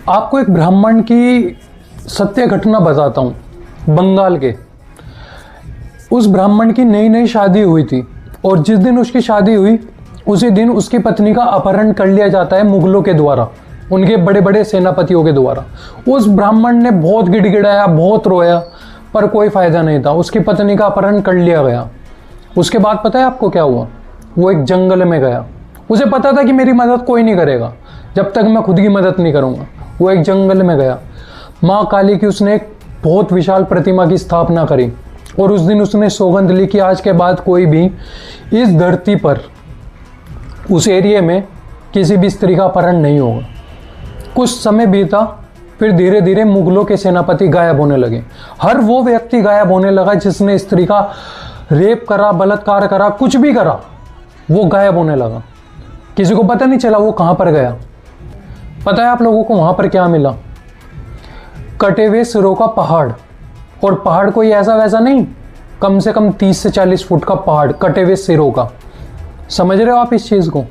आपको एक ब्राह्मण की सत्य घटना बताता हूँ। बंगाल के उस ब्राह्मण की नई नई शादी हुई थी और जिस दिन उसकी शादी हुई उसी दिन उसकी पत्नी का अपहरण कर लिया जाता है मुगलों के द्वारा, उनके बड़े बड़े सेनापतियों के द्वारा। उस ब्राह्मण ने बहुत गिड़गिड़ाया, बहुत रोया, पर कोई फायदा नहीं था। उसकी पत्नी का अपहरण कर लिया गया। उसके बाद पता है आपको क्या हुआ? वो एक जंगल में गया। उसे पता था कि मेरी मदद कोई नहीं करेगा जब तक मैं खुद की मदद नहीं करूँगा। वो एक जंगल में गया। माँ काली की उसने एक बहुत विशाल प्रतिमा की स्थापना करी और उस दिन उसने सौगंध ली कि आज के बाद कोई भी इस धरती पर, उस एरिया में किसी भी स्त्री का अपहरण नहीं होगा। कुछ समय बीता, फिर धीरे धीरे मुगलों के सेनापति गायब होने लगे। हर वो व्यक्ति गायब होने लगा जिसने स्त्री का रेप करा, बलात्कार करा, कुछ भी करा, वो गायब होने लगा। किसी को पता नहीं चला वो कहाँ पर गया। पता है आप लोगों को वहाँ पर क्या मिला? कटे हुए सिरों का पहाड़। और पहाड़ कोई ऐसा वैसा नहीं, कम से कम 30 से 40 फुट का पहाड़, कटे हुए सिरों का। समझ रहे हो आप इस चीज़ को?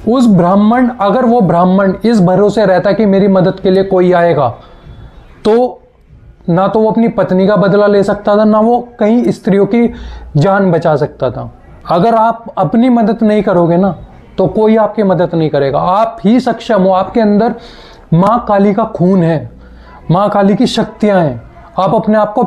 उस ब्राह्मण, अगर वो ब्राह्मण इस भरोसे रहता कि मेरी मदद के लिए कोई आएगा, तो ना तो वो अपनी पत्नी का बदला ले सकता था, ना वो कहीं स्त्रियों की जान बचा सकता था। अगर आप अपनी मदद नहीं करोगे ना, तो कोई आपकी मदद नहीं करेगा। आप ही सक्षम हो, आपके अंदर माँ काली का खून है, माँ काली की शक्तियाँ हैं। आप अपने आप को